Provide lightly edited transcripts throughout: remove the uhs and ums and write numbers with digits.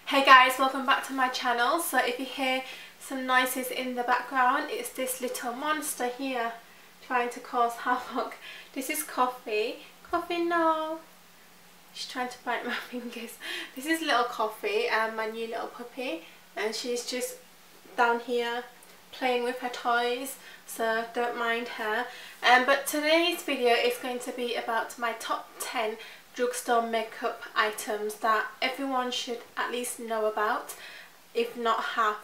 Hey guys, welcome back to my channel. So if you hear some noises in the background, it's this little monster here trying to cause havoc. This is Coffee. Coffee, no! She's trying to bite my fingers. This is little Coffee, my new little puppy, and she's just down here playing with her toys, so don't mind her. But today's video is going to be about my top 10 drugstore makeup items that everyone should at least know about, if not have.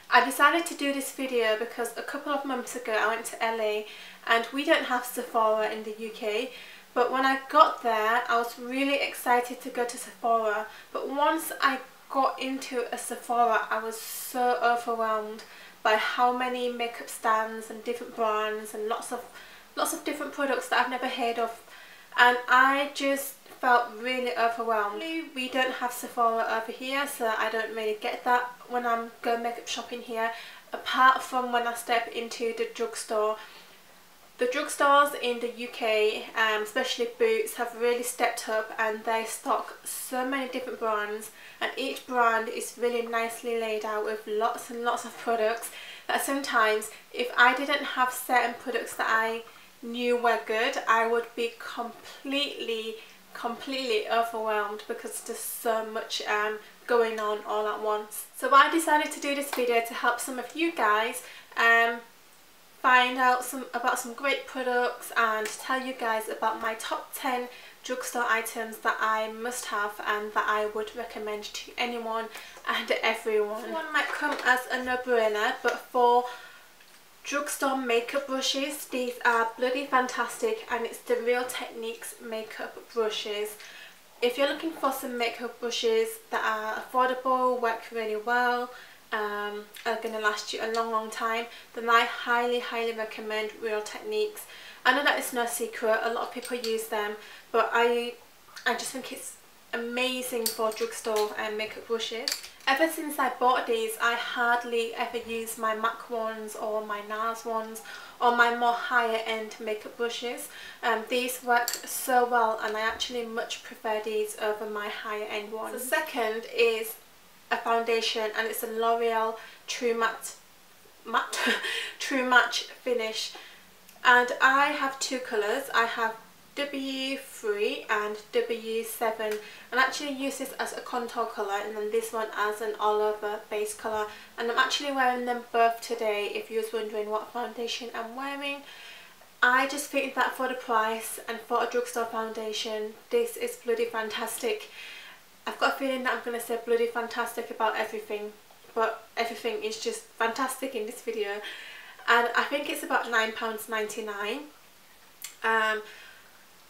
I decided to do this video because a couple of months ago I went to LA and we don't have Sephora in the UK, but when I got there I was really excited to go to Sephora, but once I got into a Sephora I was so overwhelmed by how many makeup stands and different brands and lots of different products that I've never heard of, and I just felt really overwhelmed. We don't have Sephora over here, so I don't really get that when I'm going makeup shopping here, apart from when I step into the drugstore. The drugstores in the UK, especially Boots, have really stepped up and they stock so many different brands, and each brand is really nicely laid out with lots and lots of products that sometimes if I didn't have certain products that I knew were good, I would be completely overwhelmed because there's so much going on all at once. So I decided to do this video to help some of you guys find out about some great products and tell you guys about my top 10 drugstore items that I must have and that I would recommend to anyone and everyone. One might come as a no-brainer, but for drugstore makeup brushes, these are bloody fantastic, and it's the Real Techniques makeup brushes. If you're looking for some makeup brushes that are affordable, work really well, are going to last you a long time, then I highly recommend Real Techniques. I know that it's no secret, a lot of people use them, but I just think it's amazing for drugstore makeup brushes. Ever since I bought these, I hardly ever use my MAC ones or my NARS ones or my more higher end makeup brushes. These work so well, and I actually much prefer these over my higher end ones. The second is a foundation, and it's a L'Oreal True Match Finish, and I have two colours. I have W3 and W7, and I actually use this as a contour colour and then this one as an all over base colour, and I'm actually wearing them both today if you was wondering what foundation I'm wearing. I just think that for the price and for a drugstore foundation, this is bloody fantastic. I've got a feeling that I'm going to say bloody fantastic about everything, but everything is just fantastic in this video, and I think it's about £9.99.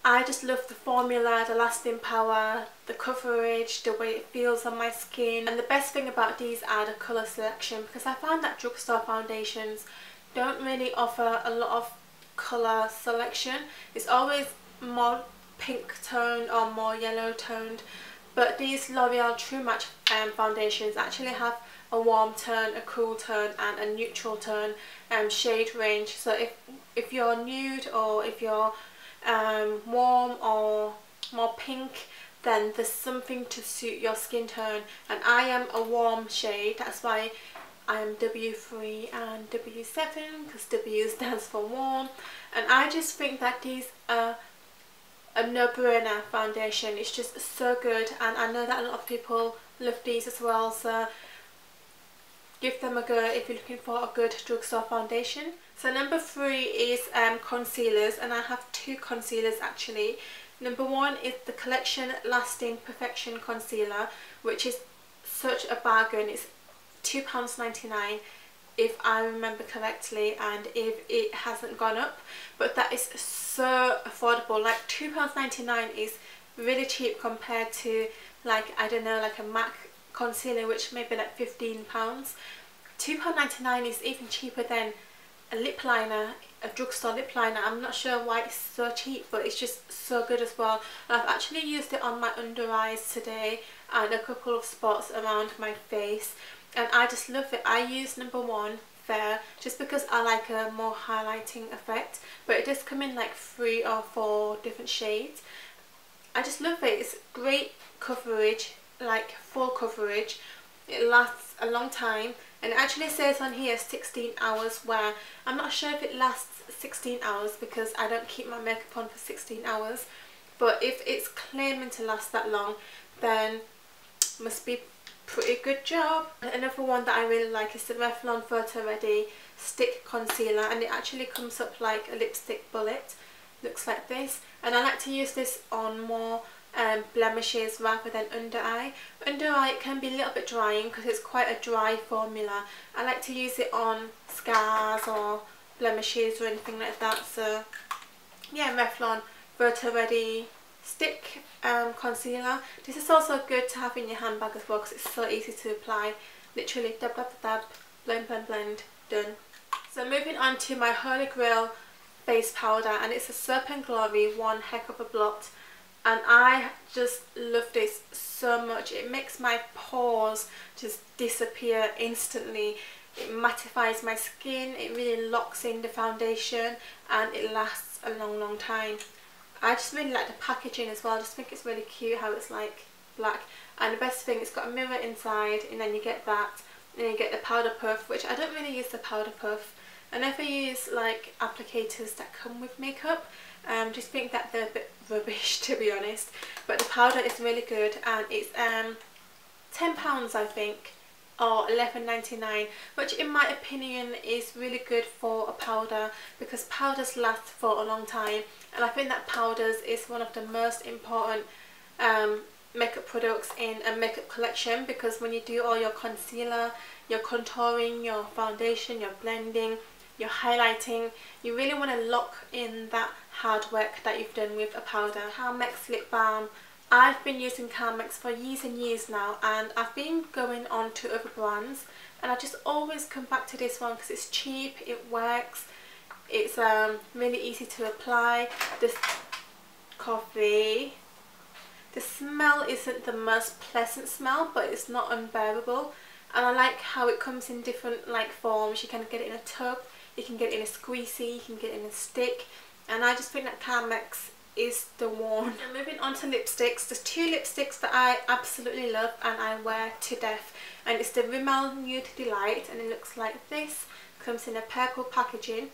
I just love the formula, the lasting power, the coverage, the way it feels on my skin, and the best thing about these are the colour selection, because I find that drugstore foundations don't really offer a lot of colour selection. It's always more pink toned or more yellow toned, but these L'Oreal True Match foundations actually have a warm tone, a cool tone and a neutral tone shade range. So if you're nude or if you're warm or more pink, then there's something to suit your skin tone, and I am a warm shade, that's why I am W3 and W7, because W stands for warm, and I just think that these are a no-brainer foundation. It's just so good, and I know that a lot of people love these as well, so give them a go if you're looking for a good drugstore foundation. So number 3 is concealers, and I have two concealers actually. Number 1 is the Collection Lasting Perfection Concealer, which is such a bargain. It's £2.99 if I remember correctly, and if it hasn't gone up, but that is so affordable. Like £2.99 is really cheap compared to, like, I don't know, like a MAC concealer which may be like £15. £2.99 is even cheaper than a lip liner, a drugstore lip liner. I'm not sure why it's so cheap, but it's just so good as well. And I've actually used it on my under eyes today and a couple of spots around my face, and I just love it. I use number 1 Fair just because I like a more highlighting effect, but it does come in like 3 or 4 different shades. I just love it. It's great coverage, like full coverage, It lasts a long time, and it actually says on here 16 hours wear. I'm not sure if it lasts 16 hours because I don't keep my makeup on for 16 hours, but if it's claiming to last that long, then must be pretty good job. Another one that I really like is the Revlon PHOTOREADY Stick Concealer, and it actually comes up like a lipstick bullet. Looks like this, and I like to use this on more blemishes rather than under eye. Under eye it can be a little bit drying because it's quite a dry formula. I like to use it on scars or blemishes or anything like that. So yeah, Revlon PHOTOREADY Stick Concealer. This is also good to have in your handbag as well because it's so easy to apply. Literally dab dab dab, blend blend blend, done. So moving on to my Holy Grail face powder, and it's a Serpent Glory One Heck of a Blot, and I just love this so much. It makes my pores just disappear instantly. It mattifies my skin, it really locks in the foundation, and it lasts a long time. I just really like the packaging as well. I just think it's really cute how it's like black, and the best thing, it's got a mirror inside, and then you get that, and then you get the powder puff, which I don't really use the powder puff. I never use like applicators that come with makeup. Just think that they're a bit rubbish, to be honest, but the powder is really good, and it's £10 I think, or £11.99, which in my opinion is really good for a powder because powders last for a long time, and I think that powders is one of the most important makeup products in a makeup collection, because when you do all your concealer, your contouring, your foundation, your blending, your highlighting, you really want to lock in that hard work that you've done with a powder. CARMEX lip balm. I've been using CARMEX for years and years now, and I've been going on to other brands, and I just always come back to this one because it's cheap, it works, it's really easy to apply. This coffee, the smell isn't the most pleasant smell, but it's not unbearable, and I like how it comes in different like forms. You can get it in a tub, you can get it in a squeezy, you can get it in a stick, and I just think that CARMEX is the one. And moving on to lipsticks, there's two lipsticks that I absolutely love and I wear to death, and it's the Rimmel Nude Delight, and it looks like this. Comes in a purple packaging,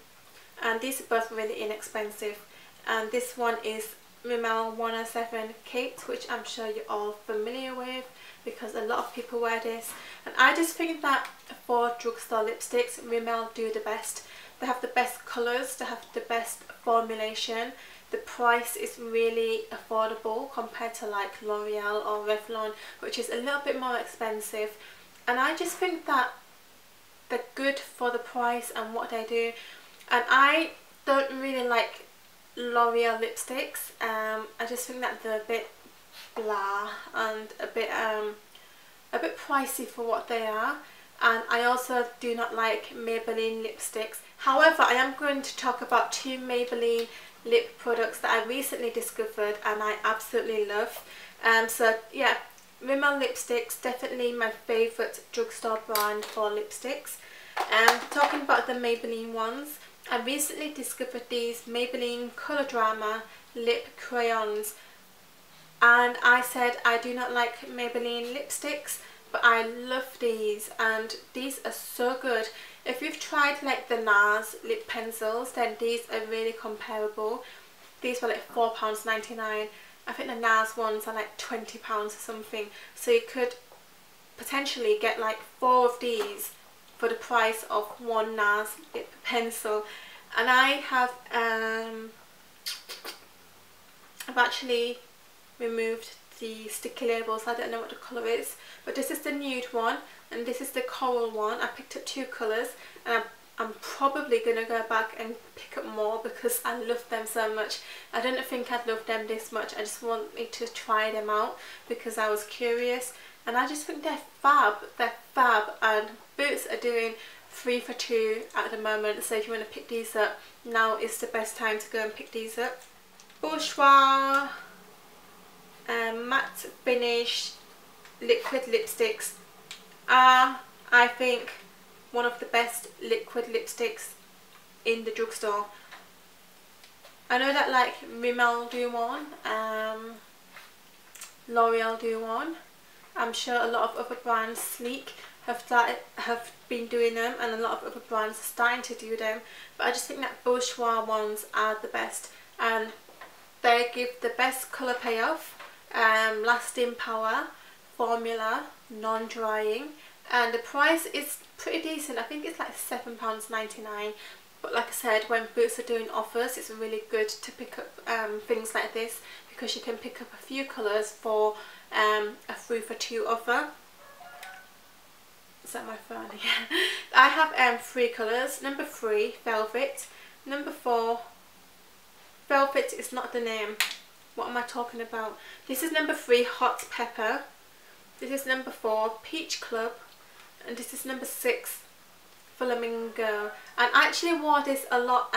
and these are both really inexpensive, and this one is Rimmel 107 Kate, which I'm sure you're all familiar with because a lot of people wear this, and I just think that for drugstore lipsticks, Rimmel do the best. They have the best colours, they have the best formulation, the price is really affordable compared to like L'OREAL or Revlon, which is a little bit more expensive, and I just think that they're good for the price and what they do. And I don't really like L'OREAL lipsticks. I just think that they're a bit blah and a bit pricey for what they are, and I also do not like Maybelline lipsticks. However, I am going to talk about two Maybelline lip products that I recently discovered and I absolutely love. So yeah, Rimmel lipsticks, definitely my favourite drugstore brand for lipsticks. Talking about the Maybelline ones, I recently discovered these Maybelline Colour Drama lip crayons, and I said I do not like Maybelline lipsticks, but I love these, and these are so good. If you've tried like the NARS lip pencils, then these are really comparable. These were like £4.99. I think the NARS ones are like £20 or something, so you could potentially get like 4 of these for the price of one NARS lip pencil. And I have I've actually removed the sticky labels. I don't know what the colour is, but this is the nude one and this is the coral one. I picked up 2 colours, and I'm probably going to go back and pick up more because I love them so much. I don't think I'd love them this much. I just wanted to try them out because I was curious, and I just think they're fab. They're fab, and Boots are doing 3 for 2 at the moment, so if you want to pick these up, now is the best time to go and pick these up. Bourjois matte finish liquid lipsticks are, I think, one of the best liquid lipsticks in the drugstore. I know that like Rimmel do one, L'OREAL do one, I'm sure a lot of other brands, Sleek, have been doing them, and a lot of other brands are starting to do them, but I just think that Bourjois ones are the best, and they give the best colour payoff, lasting power, formula, non-drying, and the price is pretty decent. I think it's like £7.99, but like I said, when Boots are doing offers, it's really good to pick up things like this, because you can pick up a few colours for a 3 for 2 offer. Is that my phone? Yeah. I have 3 colours. Number 3, Velvet. Number 4, Velvet is not the name. What am I talking about? This is number 3, Hot Pepper. This is number 4, Peach Club. And this is number 6, Flamingo. And I actually wore this a lot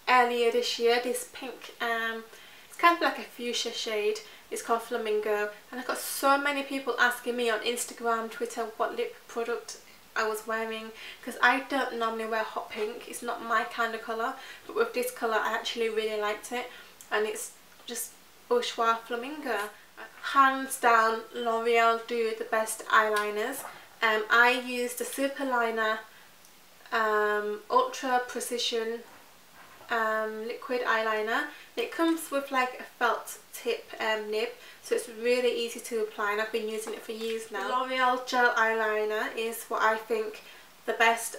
earlier this year. This pink, it's kind of like a fuchsia shade. It's called Flamingo, and I got so many people asking me on Instagram, Twitter, what lip product I was wearing, because I don't normally wear hot pink. It's not my kind of colour, but with this colour I actually really liked it, and it's just Bourjois Flamingo. Hands down, L'Oreal do the best eyeliners. I use the Superliner Ultra Precision liquid eyeliner. It comes with like a felt tip nib, so it's really easy to apply, and I've been using it for years now. L'Oreal gel eyeliner is what I think the best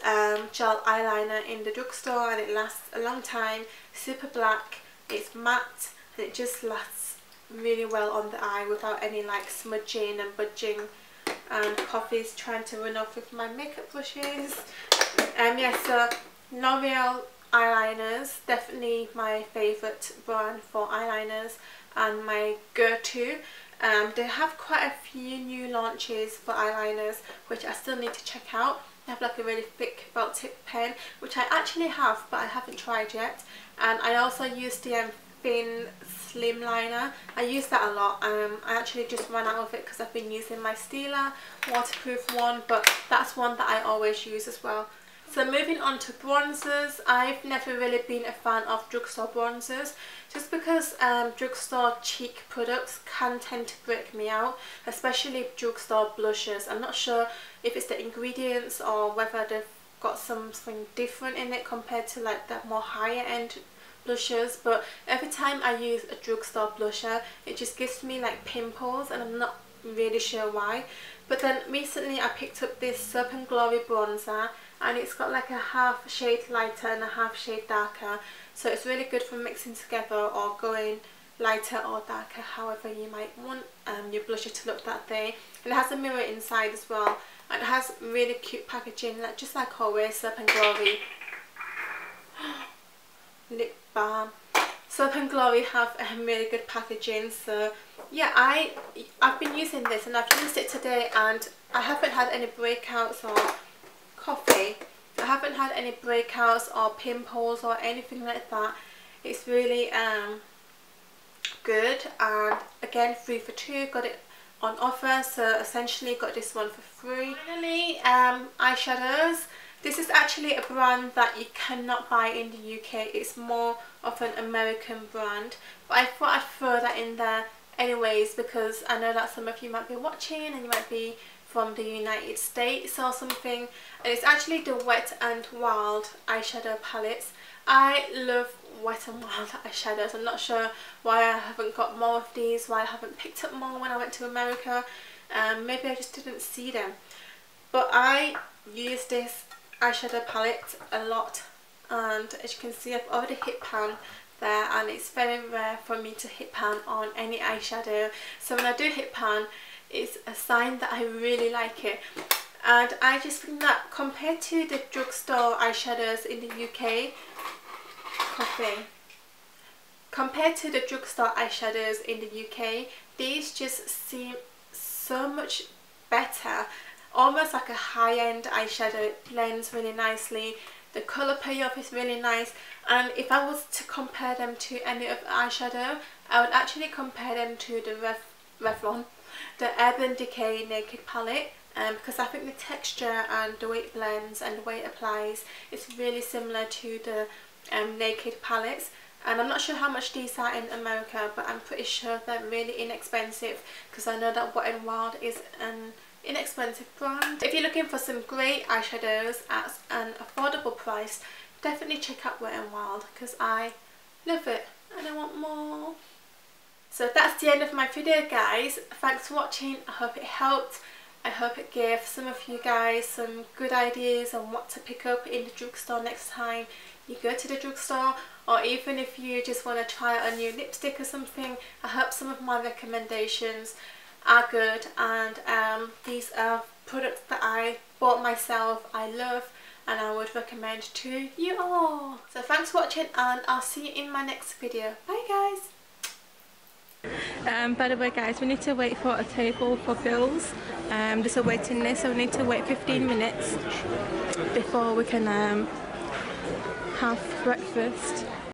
gel eyeliner in the drugstore, and it lasts a long time. Super black, it's matte, and it just lasts really well on the eye without any like smudging and budging. And coffee's trying to run off with my makeup brushes. Yeah, so L'Oreal eyeliners, definitely my favourite brand for eyeliners and my go-to. They have quite a few new launches for eyeliners which I still need to check out. They have like a really thick felt tip pen, which I actually have but I haven't tried yet. And I also use the thin slim liner. I use that a lot. I actually just ran out of it because I've been using my Stylenanda waterproof one, but that's one that I always use as well. So moving on to bronzers, I've never really been a fan of drugstore bronzers, just because drugstore cheek products can tend to break me out, especially drugstore blushes. I'm not sure if it's the ingredients or whether they've got something different in it compared to like the more higher end blushes, but every time I use a drugstore blusher it just gives me like pimples, and I'm not really sure why. But then recently I picked up this Soap and Glory bronzer, and it's got like a half shade lighter and a half shade darker, so it's really good for mixing together or going lighter or darker, however you might want your blusher to look that day. And it has a mirror inside as well, and it has really cute packaging, like just like always Soap and Glory. Lip balm. Soap and Glory have really good packaging, so yeah, I've been using this and I've used it today, and I haven't had any breakouts or coffee. I haven't had any breakouts or pimples or anything like that. It's really good, and again 3 for 2, got it on offer, so essentially got this one for free. Finally, eyeshadows. This is actually a brand that you cannot buy in the UK. It's more of an American brand, but I thought I'd throw that in there anyways, because I know that some of you might be watching and you might be from the United States or something. And it's actually the Wet and Wild eyeshadow palettes. I love Wet and Wild eyeshadows. I'm not sure why I haven't got more of these, why I haven't picked up more when I went to America. Maybe I just didn't see them. But I use this eyeshadow palette a lot, and as you can see I've already hit pan there, and it's very rare for me to hit pan on any eyeshadow, so when I do hit pan it's a sign that I really like it. And I just think that compared to the drugstore eyeshadows in the UK, compared to the drugstore eyeshadows in the UK, these just seem so much better. Almost like a high-end eyeshadow. It blends really nicely, the colour payoff is really nice, and if I was to compare them to any other eyeshadow, I would actually compare them to the REVLON, the Urban Decay Naked Palette, because I think the texture and the way it blends and the way it applies is really similar to the Naked palettes. and I'm not sure how much these are in America, but I'm pretty sure they're really inexpensive because I know that Wet n Wild is an inexpensive brand. If you're looking for some great eyeshadows at an affordable price, definitely check out Wet n Wild because I love it and I want more. So that's the end of my video, guys. Thanks for watching. I hope it helped. I hope it gave some of you guys some good ideas on what to pick up in the drugstore next time you go to the drugstore, or even if you just want to try out a new lipstick or something. I hope some of my recommendations are good, and these are products that I bought myself, I love, and I would recommend to you all. So thanks for watching, and I'll see you in my next video. Bye guys. By the way, guys, we need to wait for a table for bills. There's a waiting list, so we need to wait 15 minutes before we can have breakfast.